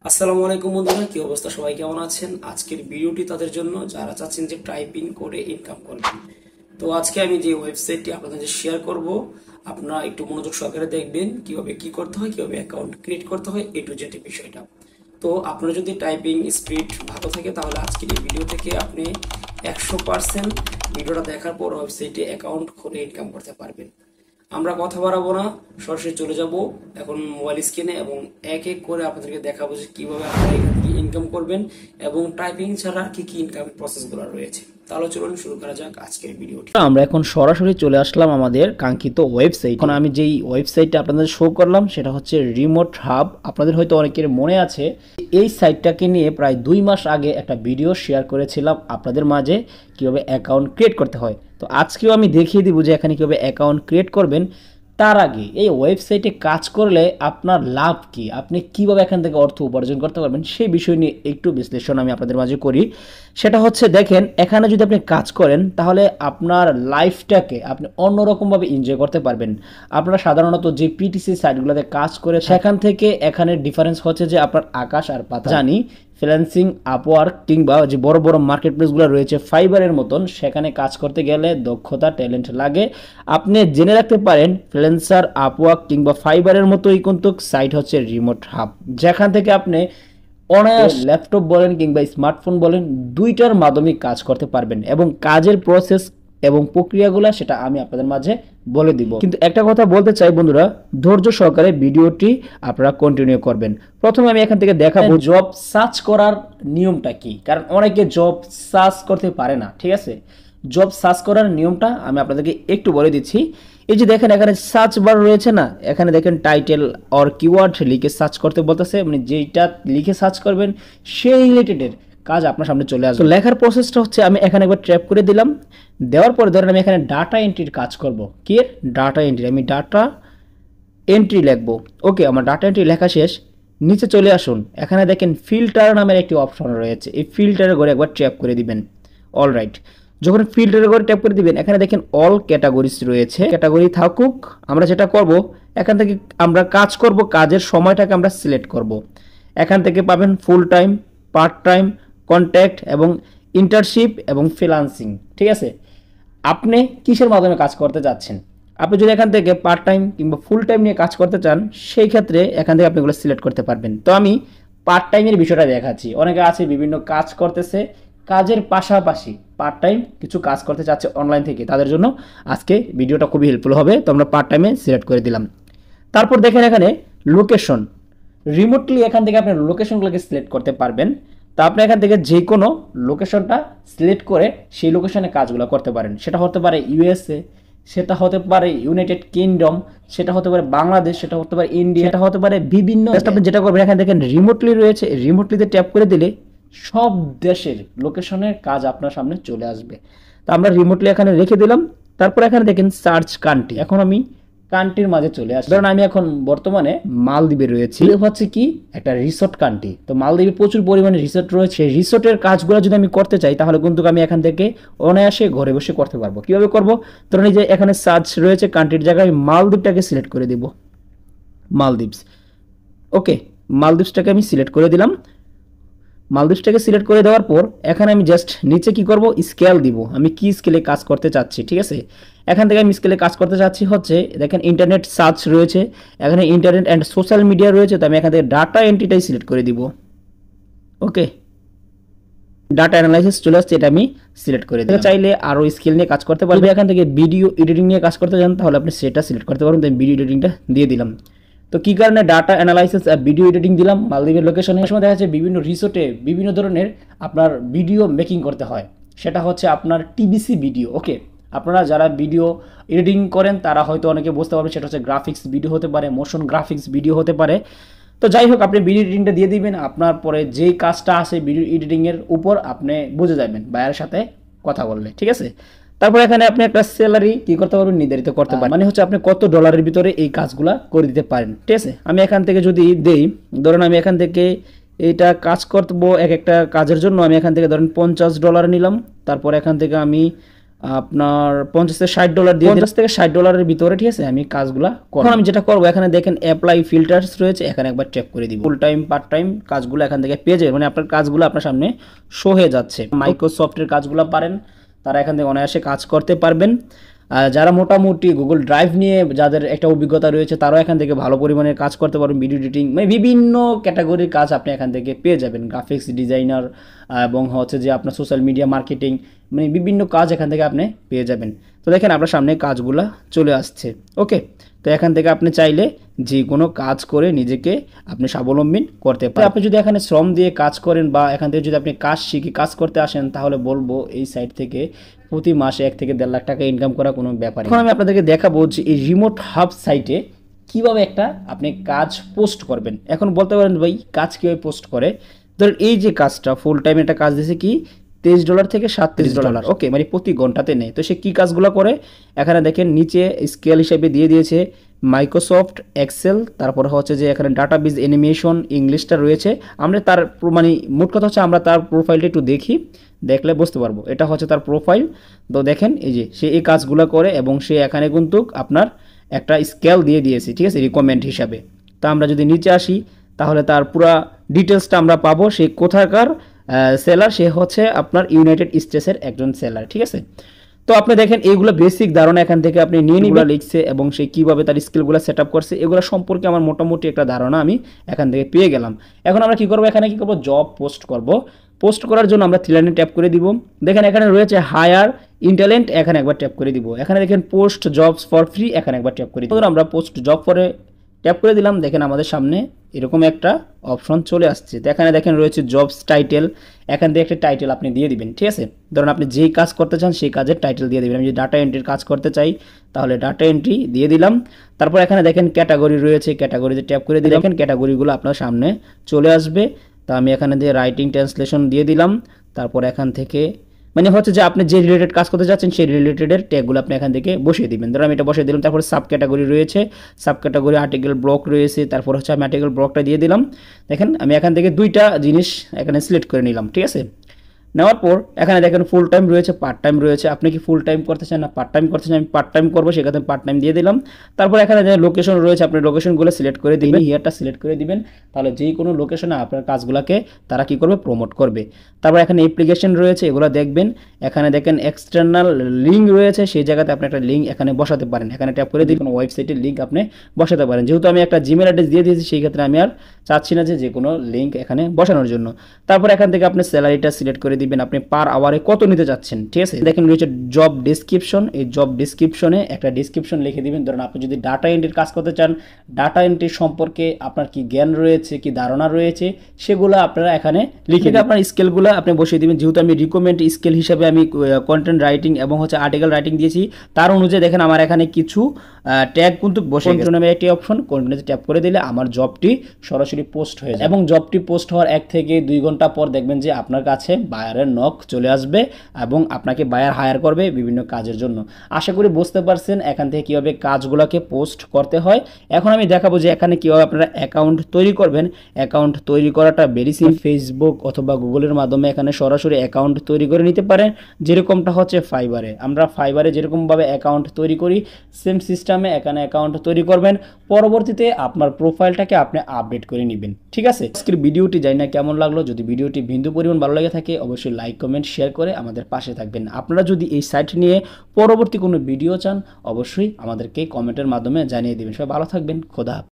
আসসালামু আলাইকুম বন্ধুরা, কি অবস্থা? সবাই কেমন আছেন? আজকের ভিডিওটি তাদের জন্য যারা চাচ্ছেন যে টাইপিং করে ইনকাম করবেন। তো আজকে আমি যে ওয়েবসাইটটি আপনাদের সাথে শেয়ার করব, আপনারা একটু মনোযোগ সহকারে দেখবেন কিভাবে কি করতে হয়, কিভাবে অ্যাকাউন্ট ক্রিয়েট করতে হয়, এ টু জেড বিষয়টা। তো আপনার যদি টাইপিং স্পিড ভালো থাকে তাহলে আজকের এই ভিডিও থেকে আপনি 100% ভিডিওটা দেখার পর ওয়েবসাইটে অ্যাকাউন্ট খুলে ইনকাম করতে পারবেন। আমরা কথা বাড়াবো না, সরাসরি চলে যাব এখন মোবাইল স্ক্রিনে এবং এক এক করে আপনাদেরকে দেখাবো যে কিভাবে আপনারা এখান থেকে ইনকাম করবেন এবং টাইপিং ছাড়া কি কি ইনকাম প্রসেসগুলো রয়েছে। তাহলে চলুন শুরু করা যাক আজকের ভিডিওটি। আমরা এখন সরাসরি চলে আসলাম আমাদের কাঙ্ক্ষিত ওয়েবসাইট। এখন আমি যেই ওয়েবসাইটটা আপনাদের শো করলাম সেটা হচ্ছে রিমোট হাব। আপনাদের হয়তো অনেকের মনে আছে এই সাইটটাকে নিয়ে প্রায় 2 মাস আগে একটা ভিডিও শেয়ার করেছিলাম আপনাদের মাঝে কিভাবে অ্যাকাউন্ট ক্রিয়েট করতে হয়। তো আজকেও আমি দেখিয়ে দিব যে এখানে কিভাবে অ্যাকাউন্ট ক্রিয়েট করবেন। তার আগে এই ওয়েবসাইটে কাজ করলে আপনার লাভ কি, আপনি কিভাবে এখান থেকে অর্থ উপার্জন করতে পারবেন সেই বিষয় নিয়ে একটু বিশ্লেষণ আমি আপনাদের মাঝে করি। সেটা হচ্ছে, দেখেন এখানে যদি আপনি কাজ করেন তাহলে আপনার লাইফটাকে আপনি অন্যরকমভাবে এনজয় করতে পারবেন। আপনারা সাধারণত যে পিটিসি সাইটগুলোতে কাজ করে সেখান থেকে এখানে ডিফারেন্স হচ্ছে যে আপনার আকাশ আর পাতাল। জানি ফ্রিল্যান্সিং, আপওয়ার্ক কিংবা যে বড় বড় মার্কেট প্লেসগুলো রয়েছে ফাইবারের মতন, সেখানে কাজ করতে গেলে দক্ষতা, ট্যালেন্ট লাগে। আপনি জেনে রাখতে পারেন ফ্রিল্যান্সার, আপওয়ার্ক কিংবা ফাইবারের মতোই কিন্তু সাইট হচ্ছে রিমোট হাব, যেখান থেকে আপনি অনায়াস ল্যাপটপ বলেন কিংবা স্মার্টফোন বলেন দুইটার মাধ্যমে কাজ করতে পারবেন এবং কাজের প্রসেস এবং প্রক্রিয়াগুলো সেটা আমি আপনাদের মাঝে বলে দিব। কিন্তু একটা কথা বলতে চাই বন্ধুরা, ধৈর্য সহকারে ভিডিওটি আপনারা কন্টিনিউ করবেন। প্রথমে আমি এখান থেকে দেখাবো জব সার্চ করার নিয়মটা কি, কারণ অনেকে জব সার্চ করতে পারে না। ঠিক আছে, জব সার্চ করার নিয়মটা আমি আপনাদেরকে একটু বলে দিচ্ছি। এই যে দেখেন এখানে সার্চ বার রয়েছে না, এখানে দেখেন টাইটেল অর কিওয়ার্ড লিখে সার্চ করতে বলতেছে, মানে যেটা লিখে সার্চ করবেন সেই রিলেটেডের কাজ আপনার সামনে চলে আসবে। তো লেখার প্রসেসটা হচ্ছে, আমি এখানে একবার ট্র্যাপ করে দিলাম, দেওয়ার পরে ধরেন আমি এখানে ডাটা এন্ট্রির কাজ করব। কি ডাটা এন্ট্রি, আমি ডাটা এন্ট্রি লিখবো। ওকে, আমার ডাটা এন্ট্রি লেখা শেষ। নিচে চলে আসুন, এখানে দেখেন ফিল্টার নামের একটি অপশন রয়েছে, এই ফিল্টারের ঘরে একবার ট্র্যাপ করে দিবেন। অল রাইট, যখন ফিল্টারের ঘরে ট্যাপ করে দিবেন এখানে দেখেন অল ক্যাটাগরিজ রয়েছে, ক্যাটাগরি থাকুক। আমরা যেটা করব এখান থেকে আমরা কাজ করব, কাজের সময়টাকে আমরা সিলেক্ট করব। এখান থেকে পাবেন full time, part time, contact এবং ইন্টার্নশিপ এবং ফ্রিল্যান্সিং। ঠিক আছে, আপনি কিসের মাধ্যমে কাজ করতে যাচ্ছেন? আপনি যদি এখান থেকে পার্ট টাইম কিংবা ফুল টাইম নিয়ে কাজ করতে চান সেই ক্ষেত্রে এখান থেকে আপনি এগুলো সিলেক্ট করতে পারবেন। তো আমি পার্ট টাইমের বিষয়টা দেখাচ্ছি। অনেকে আছে বিভিন্ন কাজ করতেছে, কাজের পাশাপাশি পার্ট টাইম কিছু কাজ করতে চাচ্ছে অনলাইন থেকে, তাদের জন্য আজকে ভিডিওটা খুবই হেল্পফুল হবে। তো আমরা পার্ট টাইমে সিলেক্ট করে দিলাম। তারপর দেখেন এখানে লোকেশন, রিমোটলি এখান থেকে আপনি লোকেশনগুলোকে সিলেক্ট করতে পারবেন। তা আপনি এখান থেকে যে কোনো লোকেশনটা সিলেক্ট করে সেই লোকেশনে কাজগুলো করতে পারেন। সেটা হতে পারে ইউএসএ, সেটা হতে পারে ইউনাইটেড কিংডম, সেটা হতে পারে বাংলাদেশ, সেটা হতে পারে ইন্ডিয়া, সেটা হতে পারে বিভিন্ন। আপনি যেটা করবেন এখানে দেখেন রিমোটলি রয়েছে, রিমোটলিতে ট্যাপ করে দিলে সব দেশের লোকেশনের কাজ আপনার সামনে চলে আসবে। তো আমরা রিমোটলি এখানে রেখে দিলাম। তারপর এখানে দেখেন সার্চ কান্ট্রি, এখন আমি কান্ট্রির মাঝে চলে আসি। কারণ আমি এখন বর্তমানে মালদ্বীপে রয়েছি, হচ্ছে কি একটা রিসোর্ট কান্ট্রি। তো মালদ্বীপে প্রচুর পরিমাণে রিসোর্ট রয়েছে, রিসোর্টের কাজগুলো যদি আমি করতে চাই তাহলে কিন্তু আমি এখান থেকে অনায়াসে ঘরে বসে করতে পারবো। কিভাবে করব? ধরুন এই যে এখানে সার্চ রয়েছে কান্ট্রির জায়গায় আমি মালদ্বীপটাকে সিলেক্ট করে দিব, মালদ্বীপস। ওকে, মালদ্বীপসটাকে আমি সিলেক্ট করে দিলাম। মালদ্বীপসটাকে সিলেক্ট করে দেওয়ার পর এখানে আমি জাস্ট নিচে কি করব, স্কেল দিব। আমি কি স্কেলে কাজ করতে চাচ্ছি, ঠিক আছে। এখান থেকে আমি স্কেলে কাজ করতে চাচ্ছি হচ্ছে, দেখেন ইন্টারনেট সার্চ রয়েছে, এখানে ইন্টারনেট অ্যান্ড সোশ্যাল মিডিয়া রয়েছে। তো আমি এখান থেকে ডাটা এন্ট্রিটাই সিলেক্ট করে দিব। ওকে, ডাটা অ্যানালাইসিস চলে আসছে, এটা আমি সিলেক্ট করে দিই। চাইলে আরও স্কিল নিয়ে কাজ করতে পারবে। এখান থেকে ভিডিও এডিটিং নিয়ে কাজ করতে চান তাহলে আপনি সেটা সিলেক্ট করতে পারবেন। তো আমি ভিডিও এডিটিংটা দিয়ে দিলাম। তো কী কারণে ডাটা অ্যানালাইসিস আর ভিডিও এডিটিং দিলাম? মালদ্বীপের লোকেশনের সময় দেখা যাচ্ছে বিভিন্ন রিসোর্টে বিভিন্ন ধরনের আপনার ভিডিও মেকিং করতে হয়, সেটা হচ্ছে আপনার টিবিসি ভিডিও। ওকে, আপনারা যারা ভিডিও এডিটিং করেন তারা হয়তো অনেকে বুঝতে পারবেন, সেটা হচ্ছে গ্রাফিক্স ভিডিও হতে পারে, মোশন গ্রাফিক্স ভিডিও হতে পারে। তো যাই হোক, আপনি ভিডিও এডিটিংটা দিয়ে দিবেন, আপনার পরে যেই কাজটা আছে ভিডিও এডিটিংয়ের উপর আপনি বুঝে যাবেন বায়ারের সাথে কথা বললে, ঠিক আছে। তারপর এখানে আপনি একটা স্যালারি কি করতে পারবেন, নির্ধারিত করতে পারেন, মানে হচ্ছে আপনি কত ডলারের ভিতরে এই কাজগুলা করে দিতে পারেন, ঠিক আছে। আমি এখান থেকে যদি দেই, ধরুন আমি এখান থেকে এইটা কাজ করবো এক একটা কাজের জন্য, আমি এখান থেকে ধরেন $50 নিলাম। তারপর এখান থেকে আমি আপনার $50 থেকে $60 দিয়ে $50 থেকে $60 ভিতরে, ঠিক আছে, আমি কাজগুলা করব। এখন আমি যেটা করব, এখানে দেখেন অ্যাপ্লাই ফিল্টার্স রয়েছে, এখানে একবার ট্যাপ করে দিব। ফুল টাইম পার্ট টাইম কাজগুলো এখান থেকে পেয়ে যাবেন, মানে আপনার কাজগুলো আপনার সামনে শো হয়ে যাচ্ছে। মাইক্রোসফটের কাজগুলো পারেন, তারা এখান থেকে অনায়াসে কাজ করতে পারবেন। যারা মোটামুটি গুগল ড্রাইভ নিয়ে যাদের একটা অভিজ্ঞতা রয়েছে, তারাও এখান থেকে ভালো পরিমাণে কাজ করতে পারবেন। ভিডিও এডিটিং, মানে বিভিন্ন ক্যাটাগরির কাজ আপনি এখান থেকে পেয়ে যাবেন। গ্রাফিক্স ডিজাইনার এবং হচ্ছে যে আপনার সোশ্যাল মিডিয়া মার্কেটিং, মানে বিভিন্ন কাজ এখান থেকে আপনি পেয়ে যাবেন। তো দেখেন আপনার সামনে কাজগুলা চলে আসছে। ওকে, তো এখান থেকে আপনি চাইলে যে কোনো কাজ করে নিজেকে আপনি স্বাবলম্বী করতে পারেন। আপনি যদি এখানে শ্রম দিয়ে কাজ করেন বা এখান থেকে যদি আপনি কাজ শিখে কাজ করতে আসেন, তাহলে বলবো এই সাইট থেকে প্রতি মাসে 1 থেকে 1.5 লাখ টাকা ইনকাম করা কোনো ব্যাপার। এখন আমি আপনাদেরকে দেখাবো যে এই রিমোট হাব সাইটে কিভাবে একটা আপনি কাজ পোস্ট করবেন। এখন বলতে পারেন ভাই কাজ কীভাবে পোস্ট করে, ধরুন এই যে কাজটা ফুল টাইম একটা কাজ দিয়েছে কি $23 থেকে $37। ওকে, মানে প্রতি ঘন্টাতে নেয়। তো সে কী কাজগুলো করে, এখানে দেখেন নিচে স্কেল হিসেবে দিয়ে দিয়েছে মাইক্রোসফট এক্সেল, তারপর হচ্ছে যে এখানে ডাটাবেজ অ্যানিমেশন ইংলিশটা রয়েছে। আমরা তার মানে মোট কথা হচ্ছে আমরা তার প্রোফাইলটা একটু দেখি, দেখলে বুঝতে পারবো। এটা হচ্ছে তার প্রোফাইল। তো দেখেন এই যে সে এই কাজগুলো করে এবং সে এখানে কিন্তু আপনার একটা স্কেল দিয়ে দিয়েছে, ঠিক আছে, রিকমেন্ড হিসাবে। তা আমরা যদি নিচে আসি, তাহলে তার পুরা ডিটেলসটা আমরা পাবো। সে কোথাকার সেলার, সে হচ্ছে আপনার ইউনাইটেড স্টেটসের একজন সেলার, ঠিক আছে। তো আপনি দেখেন এইগুলো বেসিক ধারণা এখান থেকে আপনি নিয়ে নিবেন, লিখছে এবং সে কীভাবে তার স্কিলগুলো সেট আপ করছে, এগুলো সম্পর্কে আমার মোটামুটি একটা ধারণা আমি এখান থেকে পেয়ে গেলাম। এখন আমরা কী করবো, এখানে কী করবো, জব পোস্ট করব। পোস্ট করার জন্য আমরা 3 লাইনে ট্যাপ করে দিব। দেখেন এখানে রয়েছে হায়ার ইন ট্যালেন্ট, এখানে একবার ট্যাপ করে দিব। এখানে দেখেন পোস্ট জবস ফর ফ্রি, এখানে একবার ট্যাপ করে দিব। আমরা পোস্ট জব ফরে ট্যাপ করে দিলাম। দেখেন আমাদের সামনে এরকম একটা অপশন চলে আসছে। তো এখানে দেখেন রয়েছে জবস টাইটেল, এখান থেকে একটা টাইটেল আপনি দিয়ে দিবেন, ঠিক আছে। ধরুন আপনি যেই কাজ করতে চান সেই কাজের টাইটেল দিয়ে দিবেন। আমি যদি ডাটা এন্ট্রির কাজ করতে চাই, তাহলে ডাটা এন্ট্রি দিয়ে দিলাম। তারপর এখানে দেখেন ক্যাটাগরি রয়েছে, ক্যাটাগরিতে ট্যাপ করে দিলে দেখেন ক্যাটাগরিগুলো আপনার সামনে চলে আসবে। তো আমি এখানে দিয়ে রাইটিং ট্রান্সলেশন দিয়ে দিলাম। তারপর এখান থেকে মানে হচ্ছে যে আপনি যে রিলেটেড কাজ করতে যাচ্ছেন সেই রিলেটেডের ট্যাগগুলো আপনি এখান থেকে বসিয়ে দিবেন। ধরুন আমি এটা বসিয়ে দিলাম। তারপরে সাব ক্যাটাগরি রয়েছে, সাব ক্যাটাগরি আর্টিকেল ব্লক রয়েছে, তারপর হচ্ছে আমি আর্টিকেল ব্লকটা দিয়ে দিলাম। দেখেন আমি এখান থেকে 2টা জিনিস এখানে সিলেক্ট করে নিলাম, ঠিক আছে। নেওয়ার পর এখানে দেখেন ফুল টাইম রয়েছে, পার্ট টাইম রয়েছে। আপনি কি ফুল টাইম করতে চান না পার্ট টাইম করতে চান, আমি পার্ট টাইম করবো, সেখানে পার্ট টাইম দিয়ে দিলাম। তারপর এখানে যে লোকেশন রয়েছে, আপনি লোকেশনগুলো সিলেক্ট করে দিবেন, ইয়ারটা সিলেক্ট করে দিবেন। তাহলে যেই কোনো লোকেশনে আপনার কাজগুলোকে তারা কি করবে, প্রমোট করবে। তারপর এখানে অ্যাপ্লিকেশন রয়েছে, এগুলো দেখবেন। এখানে দেখেন এক্সটার্নাল লিঙ্ক রয়েছে, সেই জায়গাতে আপনি একটা লিঙ্ক এখানে বসাতে পারেন। এখানে ট্যাপ করে দিন, কোনো ওয়েবসাইটের লিঙ্ক আপনি বসাতে পারেন। যেহেতু আমি একটা জিমেল অ্যাড্রেস দিয়ে দিয়েছি, সেই ক্ষেত্রে আমি আর চাচ্ছি না যে কোনো লিঙ্ক এখানে বসানোর জন্য। তারপর এখান থেকে আপনি স্যালারিটা সিলেক্ট করে দিবেন, আপনি পার আওয়ারে কত নিতে যাচ্ছেন, ঠিক আছে। দেখেন রয়েছে জব ডেসক্রিপশন, এই জব ডেসক্রিপশনে একটা ডেসক্রিপশন লিখে দিবেন। ধরুন আপনি যদি ডাটা এন্ট্রির কাজ করতে চান, ডাটা এন্ট্রি সম্পর্কে আপনার কি জ্ঞান রয়েছে, কি ধারণা রয়েছে, সেগুলো আপনারা এখানে লিখে দিয়ে আপনার স্কেলগুলো আপনি বসিয়ে দিবেন। যেহেতু আমি রিকমেন্ড স্কেল হিসাবে আমি কন্টেন্ট রাইটিং এবং হচ্ছে আর্টিকেল রাইটিং দিয়েছি, তার অনুযায়ী দেখেন আমার এখানে কিছু ট্যাগ কিন্তু বসে গেছে। নামে একটি অপশন, কন্টিনিউতে ট্যাপ করে দিলে আমার জবটি সরাসরি পোস্ট হয়ে যায় এবং জবটি পোস্ট হওয়ার 1 থেকে 2 ঘন্টা পর দেখবেন যে আপনার কাছে বায়ারের নক চলে আসবে এবং আপনাকে বায়ার হায়ার করবে বিভিন্ন কাজের জন্য। আশা করি বুঝতে পারছেন এখান থেকে কীভাবে কাজগুলোকে পোস্ট করতে হয়। এখন আমি দেখাবো যে এখানে কীভাবে আপনারা অ্যাকাউন্ট তৈরি করবেন। অ্যাকাউন্ট তৈরি করাটা ভেরি সিম্পল। ফেসবুক অথবা গুগলের মাধ্যমে এখানে সরাসরি অ্যাকাউন্ট তৈরি করে নিতে পারেন, যেরকমটা হচ্ছে ফাইবারে। আমরা ফাইবারে যেরকমভাবে অ্যাকাউন্ট তৈরি করি, সেম সিস্টেমে এখানে অ্যাকাউন্ট তৈরি করবেন। পরবর্তীতে আপনার প্রোফাইলটাকে আপনি আপডেট করে নেবেন, ঠিক আছে। আজকের ভিডিওটি জানি না কেমন লাগলো, যদি ভিডিওটি বিন্দু পরিমাণ ভালো লাগে থাকে অবশ্যই লাইক কমেন্ট শেয়ার করে আমাদের পাশে থাকবেন। আপনারা যদি এই সাইট নিয়ে পরবর্তী কোনো ভিডিও চান অবশ্যই আমাদেরকে কমেন্টের মাধ্যমে জানিয়ে দেবেন। সবাই ভালো থাকবেন, খোদা হাফেজ।